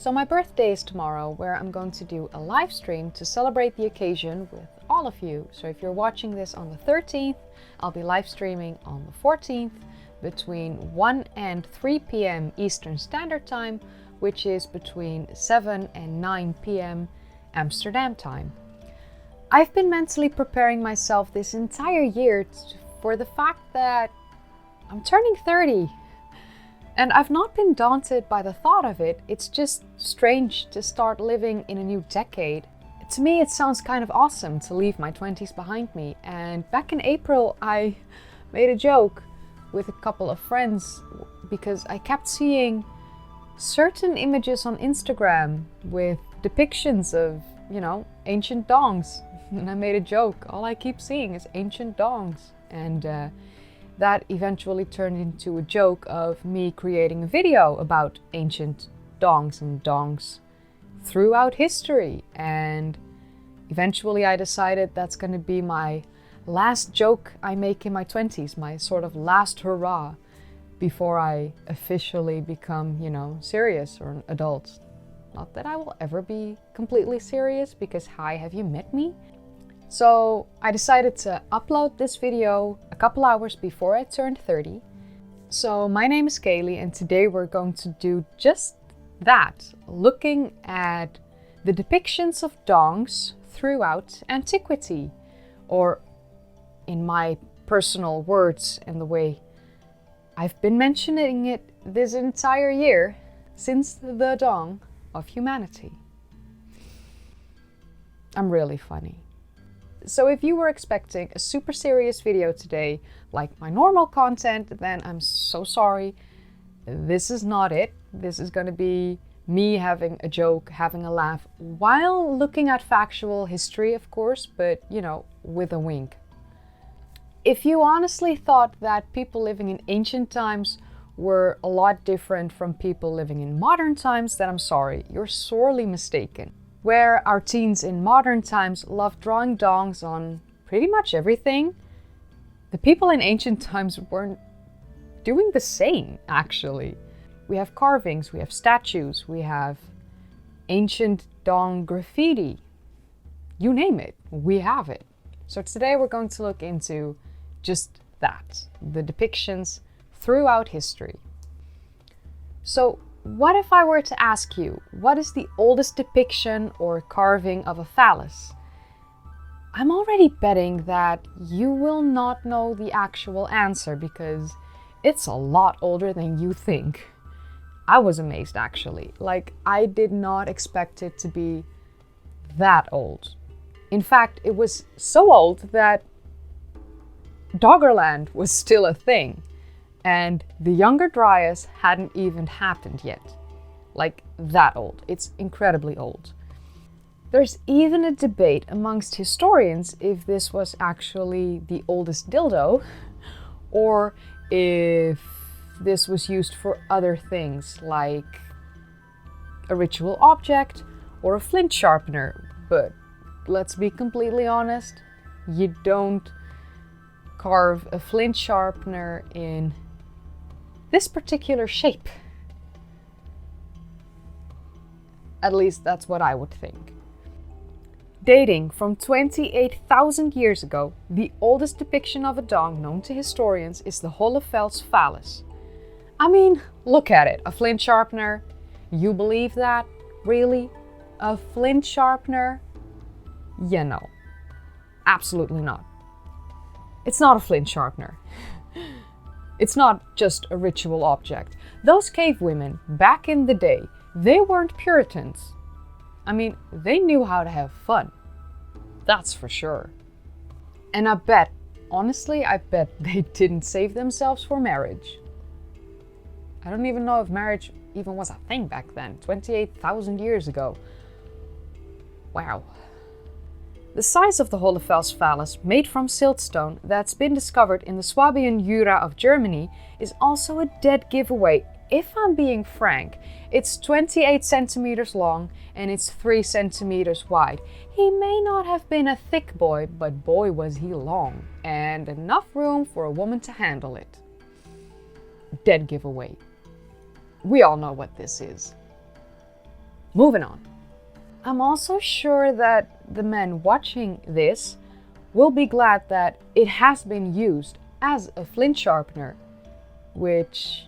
So my birthday is tomorrow, where I'm going to do a live stream to celebrate the occasion with all of you. So if you're watching this on the 13th, I'll be live streaming on the 14th between 1 and 3 p.m. Eastern Standard Time, which is between 7 and 9 p.m. Amsterdam time. I've been mentally preparing myself this entire year for the fact that I'm turning 30. And I've not been daunted by the thought of it. It's just strange to start living in a new decade. To me, it sounds kind of awesome to leave my 20s behind me. And back in April, I made a joke with a couple of friends because I kept seeing certain images on Instagram with depictions of, ancient dongs. And I made a joke. All I keep seeing is ancient dongs. And that eventually turned into a joke of me creating a video about ancient dongs and dongs throughout history. And eventually I decided that's going to be my last joke I make in my 20s, my sort of last hurrah before I officially become, serious or an adult. Not that I will ever be completely serious, because hi, have you met me? So I decided to upload this video a couple hours before I turned 30. So my name is Kaylee, and today we're going to do just that, looking at the depictions of dongs throughout antiquity, or in my personal words and the way I've been mentioning it this entire year, since the dawn of humanity. I'm really funny. So if you were expecting a super serious video today, like my normal content, then I'm so sorry. This is not it. This is going to be me having a joke, having a laugh, while looking at factual history, of course, but, with a wink. If you honestly thought that people living in ancient times were a lot different from people living in modern times, then I'm sorry, you're sorely mistaken. Where our teens in modern times love drawing dongs on pretty much everything, the people in ancient times weren't doing the same, actually. We have carvings, we have statues, we have ancient dong graffiti. You name it, we have it. So today we're going to look into just that, the depictions throughout history. So what if I were to ask you, what is the oldest depiction or carving of a phallus? I'm already betting that you will not know the actual answer, because it's a lot older than you think. I was amazed, actually. I did not expect it to be that old. In fact, it was so old that Doggerland was still a thing. And the Younger Dryas hadn't even happened yet. That old. It's incredibly old. There's even a debate amongst historians if this was actually the oldest dildo, or if this was used for other things, like a ritual object or a flint sharpener. But let's be completely honest, you don't carve a flint sharpener in this particular shape. At least that's what I would think. Dating from 28,000 years ago, the oldest depiction of a dong known to historians is the Hohle Fels Phallus. I mean, look at it, a flint sharpener. You believe that? Really? A flint sharpener? Yeah, no. Absolutely not. It's not a flint sharpener. It's not just a ritual object. Those cave women, back in the day, they weren't Puritans. I mean, they knew how to have fun. That's for sure. And I bet, honestly, I bet they didn't save themselves for marriage. I don't even know if marriage even was a thing back then, 28,000 years ago. Wow. The size of the Hohle Fels Phallus, made from siltstone, that's been discovered in the Swabian Jura of Germany, is also a dead giveaway. If I'm being frank, it's 28 centimeters long and it's 3 centimeters wide. He may not have been a thick boy, but boy was he long, and enough room for a woman to handle it. Dead giveaway. We all know what this is. Moving on. I'm also sure that the men watching this will be glad that it has been used as a flint sharpener, which,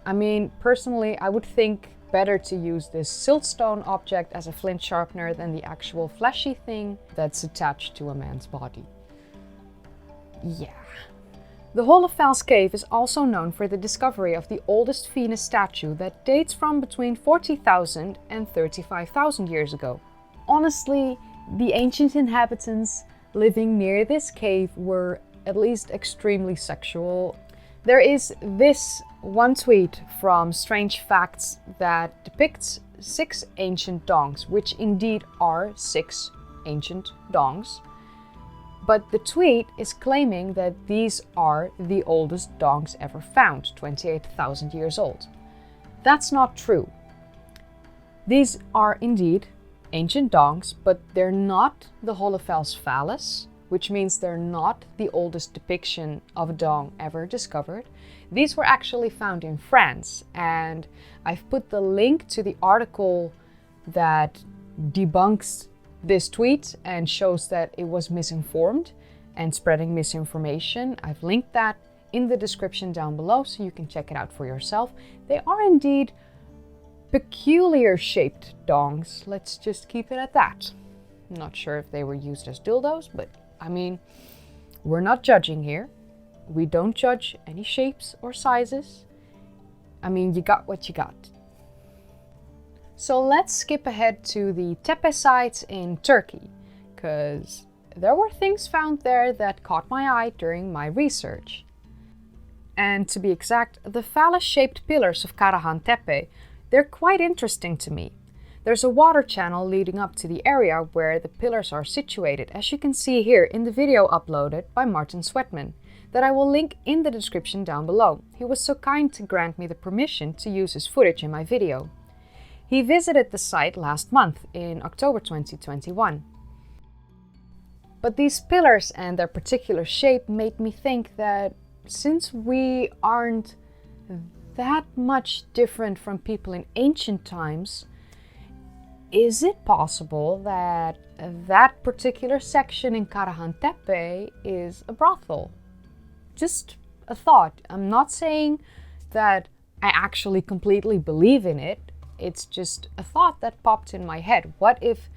I mean, personally, I would think better to use this siltstone object as a flint sharpener than the actual fleshy thing that's attached to a man's body. Yeah. The Hohle Fels cave is also known for the discovery of the oldest Venus statue that dates from between 40,000 and 35,000 years ago. Honestly, the ancient inhabitants living near this cave were at least extremely sexual. There is this one tweet from Strange Facts that depicts 6 ancient dongs, which indeed are 6 ancient dongs. But the tweet is claiming that these are the oldest dongs ever found, 28,000 years old. That's not true. These are indeed ancient dongs, but they're not the Hohle Fels Phallus, which means they're not the oldest depiction of a dong ever discovered. These were actually found in France, and I've put the link to the article that debunks this tweet and shows that it was misinformed and spreading misinformation. I've linked that in the description down below so you can check it out for yourself. They are indeed peculiar shaped dongs. Let's just keep it at that. I'm not sure if they were used as dildos, but I mean, we're not judging here. We don't judge any shapes or sizes. I mean, you got what you got. So let's skip ahead to the Tepe sites in Turkey, because there were things found there that caught my eye during my research. And to be exact, the phallus-shaped pillars of Caran Tepe, they're quite interesting to me. There's a water channel leading up to the area where the pillars are situated, as you can see here in the video uploaded by Martin Sweatman, that I will link in the description down below. He was so kind to grant me the permission to use his footage in my video. He visited the site last month, in October 2021. But these pillars and their particular shape made me think that since we aren't that much different from people in ancient times, is it possible that that particular section in Caran Tepe is a brothel? Just a thought. I'm not saying that I actually completely believe in it. It's just a thought that popped in my head. What if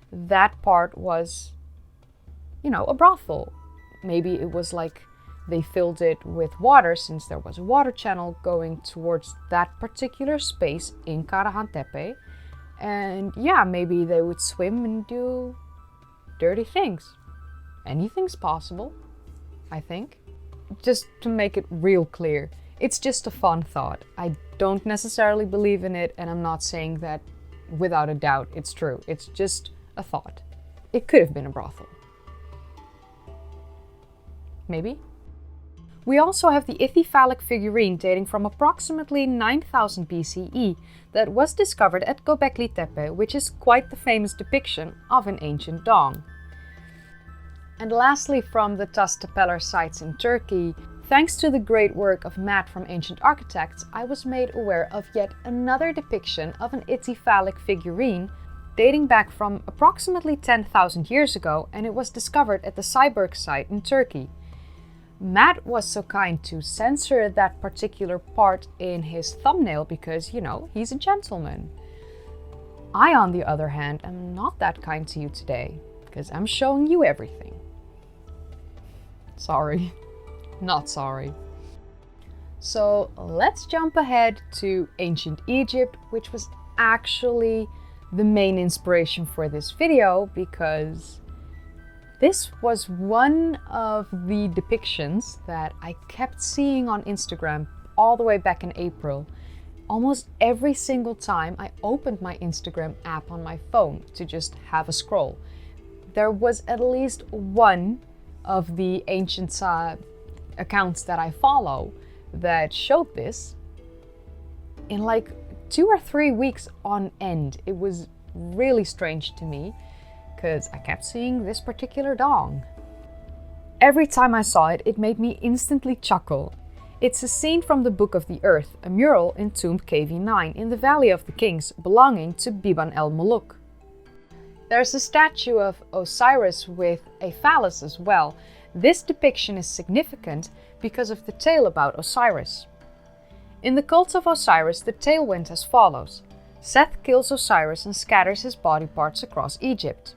that part was, a brothel? Maybe it was like they filled it with water since there was a water channel going towards that particular space in Caran Tepe. And yeah, maybe they would swim and do dirty things. Anything's possible, I think. Just to make it real clear, it's just a fun thought. I don't necessarily believe in it, and I'm not saying that without a doubt it's true. It's just a thought. It could have been a brothel. Maybe? We also have the Phallic figurine dating from approximately 9000 BCE that was discovered at Göbekli Tepe, which is quite the famous depiction of an ancient dong. And lastly, from the Taştepeler sites in Turkey, thanks to the great work of Matt from Ancient Architects, I was made aware of yet another depiction of an Phallic figurine dating back from approximately 10,000 years ago, and it was discovered at the Cyberg site in Turkey. Matt was so kind to censor that particular part in his thumbnail because, he's a gentleman. I, on the other hand, am not that kind to you today because I'm showing you everything. Sorry. Not sorry. So let's jump ahead to ancient Egypt, which was actually the main inspiration for this video because this was one of the depictions that I kept seeing on Instagram all the way back in April. Almost every single time I opened my Instagram app on my phone to just have a scroll, there was at least one of the ancient accounts that I follow that showed this in like 2 or 3 weeks on end. It was really strange to me because I kept seeing this particular dong. Every time I saw it, it made me instantly chuckle. It's a scene from the Book of the Earth, a mural entombed KV9 in the Valley of the Kings belonging to Biban el-Muluk. There's a statue of Osiris with a phallus as well. This depiction is significant because of the tale about Osiris. In the cult of Osiris, the tale went as follows. Seth kills Osiris and scatters his body parts across Egypt.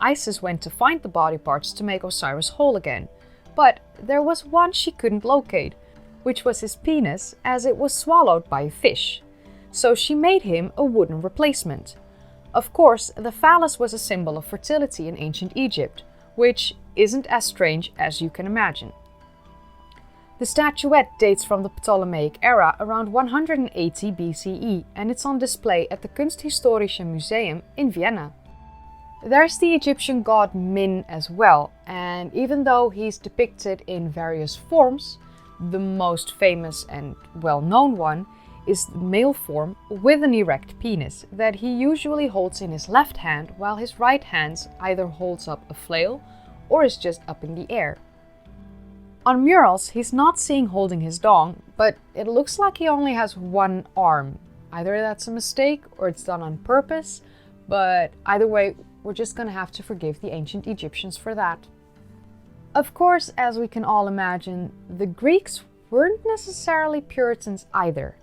Isis went to find the body parts to make Osiris whole again, but there was one she couldn't locate, which was his penis, as it was swallowed by a fish. So she made him a wooden replacement. Of course, the phallus was a symbol of fertility in ancient Egypt, which isn't as strange as you can imagine. The statuette dates from the Ptolemaic era around 180 BCE and it's on display at the Kunsthistorische Museum in Vienna. There's the Egyptian god Min as well, and even though he's depicted in various forms, the most famous and well-known one is the male form with an erect penis that he usually holds in his left hand while his right hand either holds up a flail or is just up in the air. On murals, he's not seen holding his dong, but it looks like he only has one arm. Either that's a mistake or it's done on purpose, but either way, we're just gonna have to forgive the ancient Egyptians for that. Of course, as we can all imagine, the Greeks weren't necessarily Puritans either.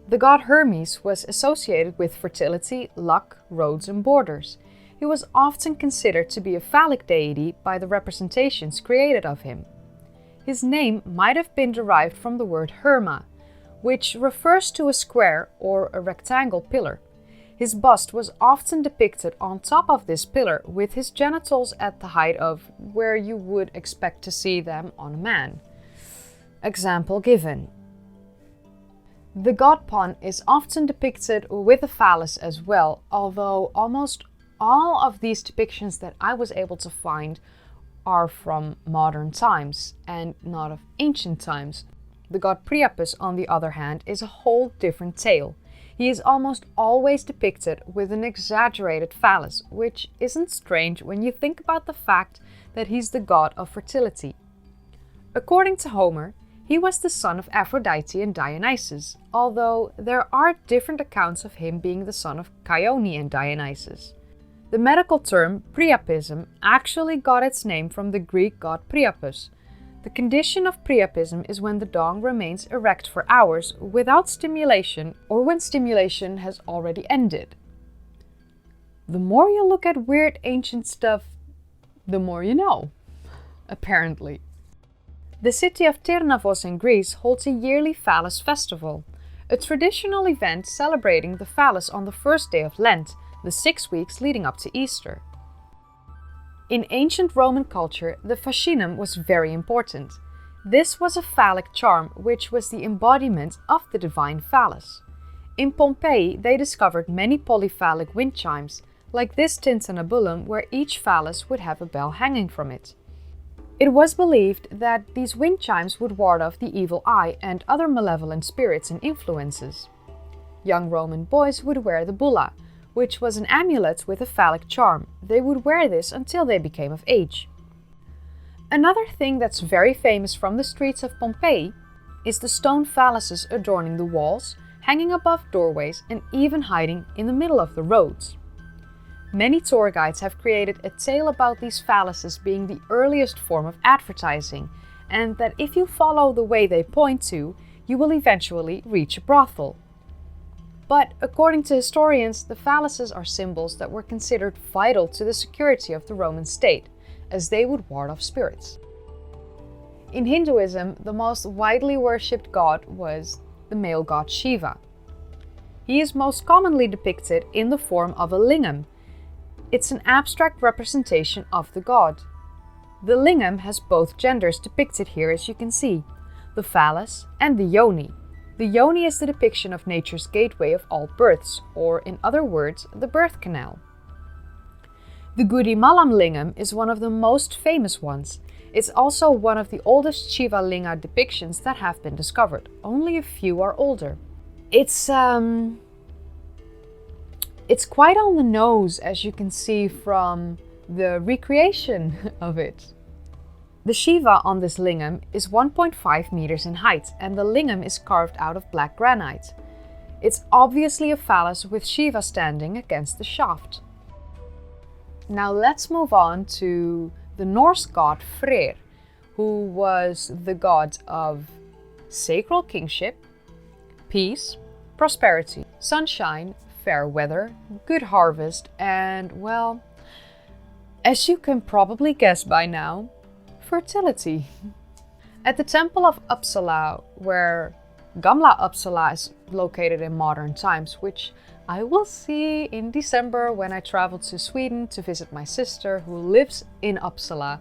The god Hermes was associated with fertility, luck, roads and borders. He was often considered to be a phallic deity by the representations created of him. His name might have been derived from the word hurrah, which refers to a square or a rectangle pillar. His bust was often depicted on top of this pillar with his genitals at the height of where you would expect to see them on a man. Example given. The god Pan is often depicted with a phallus as well, although almost all of these depictions that I was able to find are from modern times and not of ancient times. The god Priapus, on the other hand, is a whole different tale. He is almost always depicted with an exaggerated phallus, which isn't strange when you think about the fact that he's the god of fertility. According to Homer, he was the son of Aphrodite and Dionysus, although there are different accounts of him being the son of Chione and Dionysus. The medical term priapism actually got its name from the Greek god Priapus. The condition of priapism is when the dong remains erect for hours without stimulation or when stimulation has already ended. The more you look at weird ancient stuff, the more you know, apparently. The city of Tyrnavos in Greece holds a yearly phallus festival, a traditional event celebrating the phallus on the first day of Lent, the 6 weeks leading up to Easter. In ancient Roman culture, the fascinum was very important. This was a phallic charm which was the embodiment of the divine phallus. In Pompeii, they discovered many polyphallic wind chimes, like this tintinnabulum where each phallus would have a bell hanging from it. It was believed that these wind chimes would ward off the evil eye and other malevolent spirits and influences. Young Roman boys would wear the bulla, which was an amulet with a phallic charm. They would wear this until they became of age. Another thing that's very famous from the streets of Pompeii is the stone phalluses adorning the walls, hanging above doorways and even hiding in the middle of the roads. Many tour guides have created a tale about these phalluses being the earliest form of advertising, and that if you follow the way they point to, you will eventually reach a brothel. But according to historians, the phalluses are symbols that were considered vital to the security of the Roman state, as they would ward off spirits. In Hinduism, the most widely worshipped god was the male god Shiva. He is most commonly depicted in the form of a lingam. It's an abstract representation of the god. The lingam has both genders depicted here, as you can see, the phallus and the yoni. The yoni is the depiction of nature's gateway of all births, or in other words, the birth canal. The Gudimalam lingam is one of the most famous ones. It's also one of the oldest Shiva linga depictions that have been discovered. Only a few are older. It's quite on the nose, as you can see from the recreation of it. The Shiva on this lingam is 1.5 meters in height, and the lingam is carved out of black granite. It's obviously a phallus with Shiva standing against the shaft. Now let's move on to the Norse god Freyr, who was the god of sacral kingship, peace, prosperity, sunshine, fair weather, good harvest, and, well, as you can probably guess by now, fertility. At the temple of Uppsala, where Gamla Uppsala is located in modern times, which I will see in December when I travel to Sweden to visit my sister who lives in Uppsala,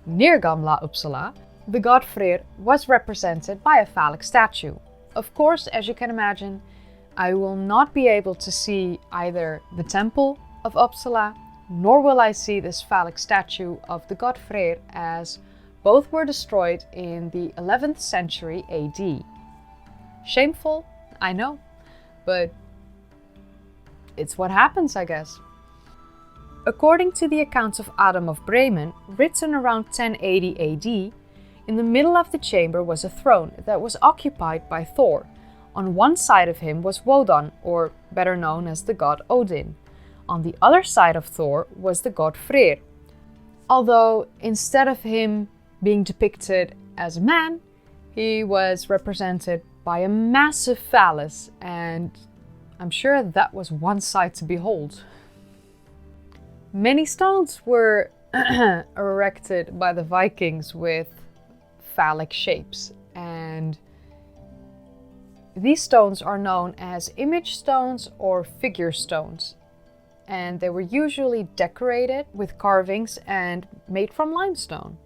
near Gamla Uppsala, the god Freyr was represented by a phallic statue. Of course, as you can imagine, I will not be able to see either the temple of Uppsala, nor will I see this phallic statue of the god Freyr, as both were destroyed in the 11th century AD. Shameful, I know, but it's what happens, I guess. According to the accounts of Adam of Bremen, written around 1080 AD, in the middle of the chamber was a throne that was occupied by Thor. On one side of him was Wodan, or better known as the god Odin. On the other side of Thor was the god Freyr. Although instead of him being depicted as a man, he was represented by a massive phallus, and I'm sure that was one sight to behold. Many stones were erected by the Vikings with phallic shapes, and these stones are known as image stones or figure stones, and they were usually decorated with carvings and made from limestone.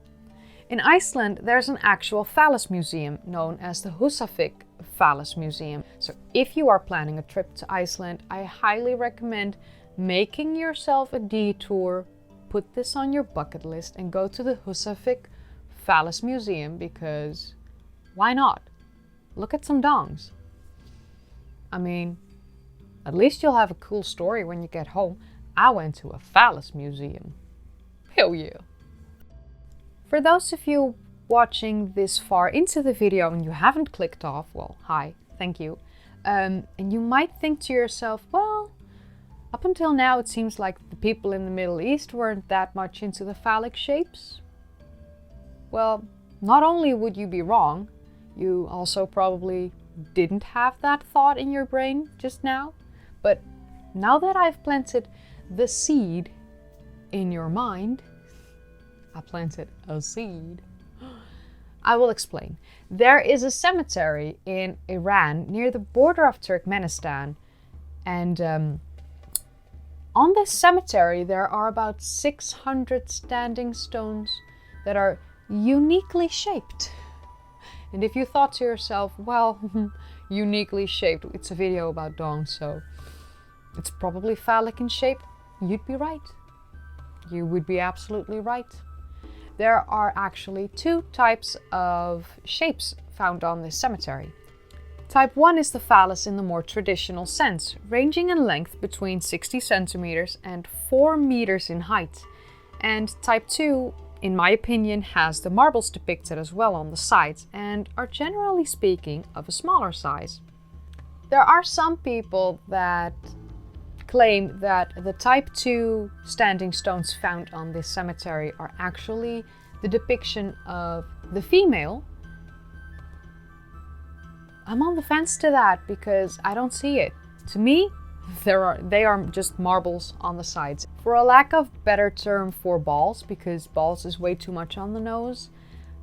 In Iceland, there's an actual phallus museum known as the Húsavík Phallus Museum. So if you are planning a trip to Iceland, I highly recommend making yourself a detour, put this on your bucket list and go to the Húsavík Phallus Museum, because why not? Look at some dongs. I mean, at least you'll have a cool story when you get home. I went to a phallus museum. Hell yeah. For those of you watching this far into the video and you haven't clicked off, well, hi, thank you. And you might think to yourself, well, up until now it seems like the people in the Middle East weren't that much into the phallic shapes. Well, not only would you be wrong, you also probably didn't have that thought in your brain just now. But now that I've planted the seed in your mind, I planted a seed, I will explain. There is a cemetery in Iran near the border of Turkmenistan, and on this cemetery there are about 600 standing stones that are uniquely shaped. And if you thought to yourself, well, uniquely shaped, it's a video about dongs, so it's probably phallic in shape, you'd be right. You would be absolutely right. There are actually two types of shapes found on this cemetery. Type 1 is the phallus in the more traditional sense, ranging in length between 60 centimeters and 4 meters in height. And type 2, in my opinion, has the marbles depicted as well on the sides and are generally speaking of a smaller size. There are some people that claim that the type 2 standing stones found on this cemetery are actually the depiction of the female. I'm on the fence to that because I don't see it. To me, they are just marbles on the sides. For a lack of better term for balls, because balls is way too much on the nose,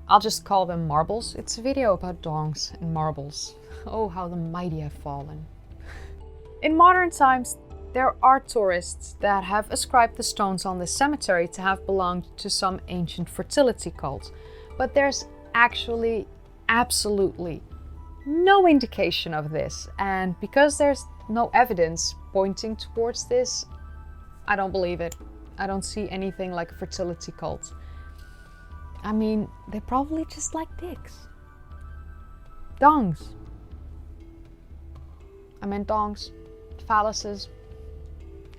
I'll just call them marbles. It's a video about dongs and marbles. Oh, how the mighty have fallen. In modern times, there are tourists that have ascribed the stones on this cemetery to have belonged to some ancient fertility cult, but there's actually absolutely no indication of this, and because there's no evidence pointing towards this, I don't believe it. I don't see anything like a fertility cult. I mean, they probably just like dicks. Dongs. I meant dongs. Phalluses.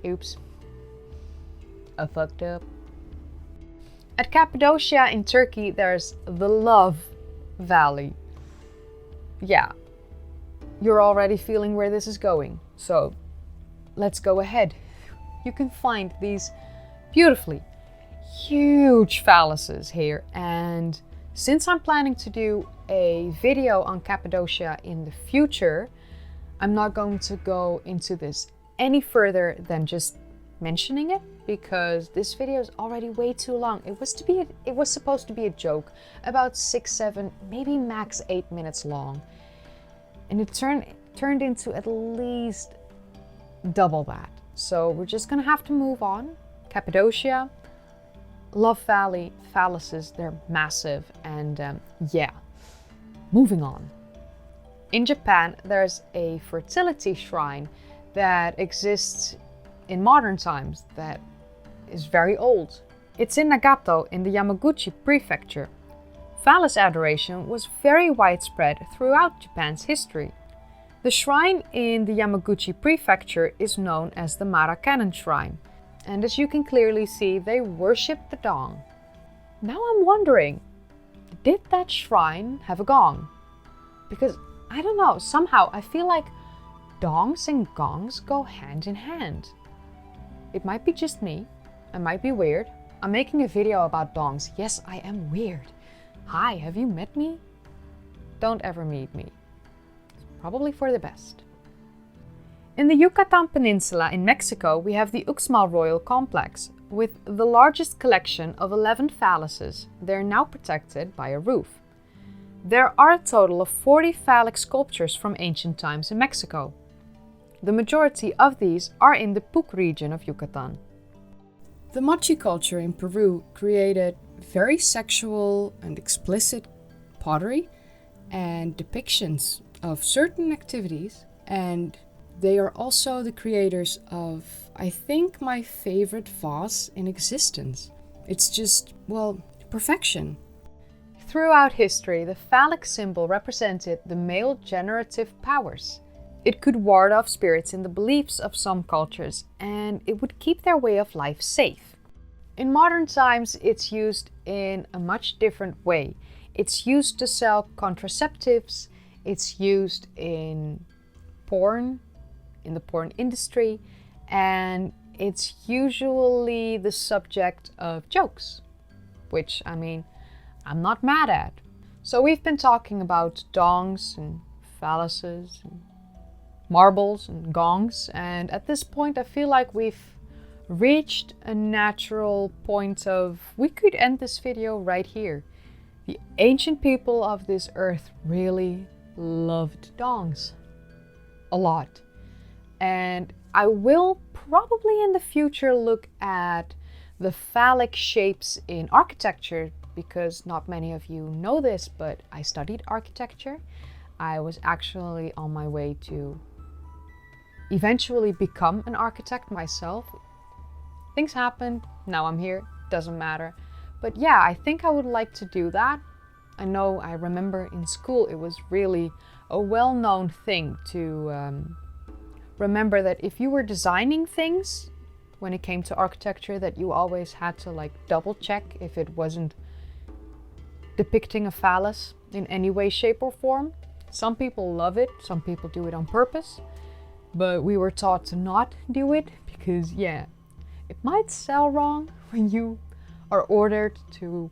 Oops. I fucked up. At Cappadocia in Turkey, there's the Love Valley. Yeah, you're already feeling where this is going. So let's go ahead. You can find these beautifully huge phalluses here. And since I'm planning to do a video on Cappadocia in the future, I'm not going to go into this any further than just mentioning it, because this video is already way too long. It was supposed to be a joke, about 6, 7, maybe max 8 minutes long, and it turned into at least double that. So we're just gonna have to move on. Cappadocia, Love Valley, phalluses, they're massive, and yeah, moving on. In Japan, there's a fertility shrine that exists in modern times that is very old. It's in Nagato in the Yamaguchi prefecture. Phallus adoration was very widespread throughout Japan's history. The shrine in the Yamaguchi prefecture is known as the Marakanen shrine, and as you can clearly see, they worship the dong. Now I'm wondering, did that shrine have a gong? Because I don't know, somehow I feel like dongs and gongs go hand in hand. It might be just me, I might be weird. I'm making a video about dongs. Yes, I am weird. Hi, have you met me? Don't ever meet me. It's probably for the best. In the Yucatan Peninsula in Mexico, we have the Uxmal Royal Complex, with the largest collection of 11 phalluses. They're now protected by a roof. There are a total of 40 phallic sculptures from ancient times in Mexico. The majority of these are in the Puc region of Yucatan. The Mochi culture in Peru created very sexual and explicit pottery and depictions of certain activities, and they are also the creators of, I think, my favorite vase in existence. It's just, well, perfection. Throughout history, the phallic symbol represented the male generative powers. It could ward off spirits in the beliefs of some cultures, and it would keep their way of life safe. In modern times, it's used in a much different way. It's used to sell contraceptives, it's used in porn, in the porn industry, and it's usually the subject of jokes, which, I mean, I'm not mad at. So we've been talking about dongs and phalluses and marbles and gongs, and at this point I feel like we've reached a natural point of we could end this video right here. The ancient people of this earth really loved dongs a lot, and I will probably in the future look at the phallic shapes in architecture, because not many of you know this, but I studied architecture. I was actually on my way to eventually become an architect myself. Things happened, now I'm here, doesn't matter. But yeah, I think I would like to do that. I remember in school it was really a well-known thing to remember that if you were designing things when it came to architecture, that you always had to like double check if it wasn't depicting a phallus in any way, shape or form. Some people love it, some people do it on purpose, but we were taught to not do it because, yeah, it might sell wrong when you are ordered to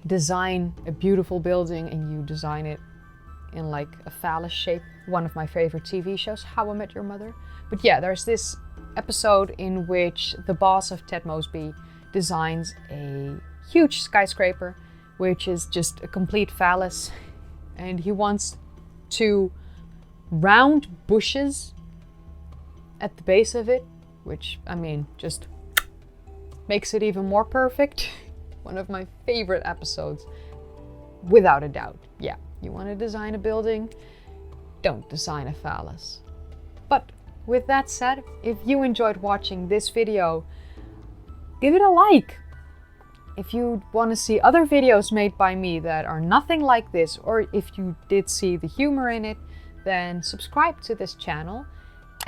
design a beautiful building and you design it in like a phallus shape. One of my favorite TV shows, How I Met Your Mother. But yeah, there's this episode in which the boss of Ted Mosby designs a huge skyscraper, which is just a complete phallus, and he wants 2 round bushes at the base of it, which, I mean, just makes it even more perfect. One of my favorite episodes, without a doubt. Yeah, you want to design a building, don't design a phallus. But with that said, if you enjoyed watching this video, give it a like. If you want to see other videos made by me that are nothing like this, or if you did see the humor in it, then subscribe to this channel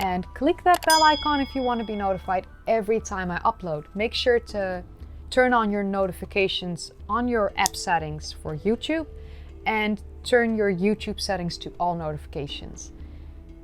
and click that bell icon if you want to be notified every time I upload. Make sure to turn on your notifications on your app settings for YouTube and turn your YouTube settings to all notifications.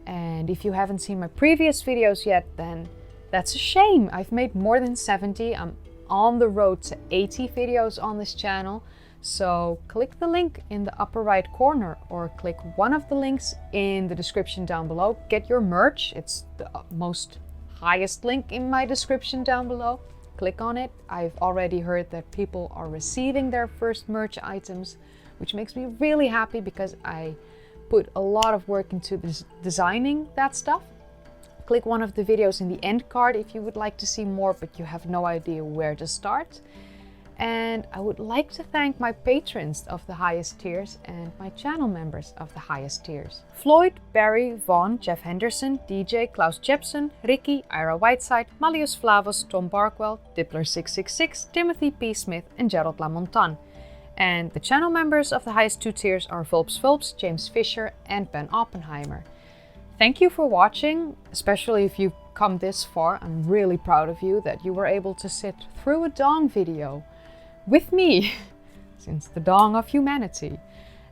And if you haven't seen my previous videos yet, then that's a shame. I've made more than 70. I'm on the road to 80 videos on this channel. So click the link in the upper right corner or click one of the links in the description down below. Get your merch. It's the most highest link in my description down below. Click on it. I've already heard that people are receiving their first merch items, which makes me really happy because I put a lot of work into designing that stuff. Click one of the videos in the end card if you would like to see more, but you have no idea where to start. And I would like to thank my patrons of the highest tiers and my channel members of the highest tiers. Floyd, Barry, Vaughn, Jeff Henderson, DJ, Klaus Jepson, Ricky, Ira Whiteside, Malleus Flavus, Tom Barkwell, Dippler666, Timothy P. Smith and Gerald Lamontan. And the channel members of the highest 2 tiers are Philps Philps, James Fisher and Ben Oppenheimer. Thank you for watching, especially if you've come this far. I'm really proud of you that you were able to sit through a Dong video with me since the dawn of humanity.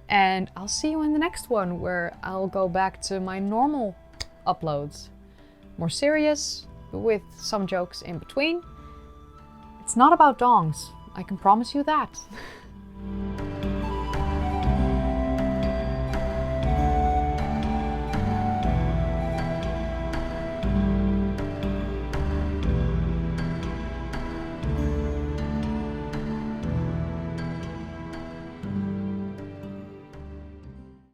And I'll see you in the next one where I'll go back to my normal uploads. More serious, with some jokes in between. It's not about dongs, I can promise you that.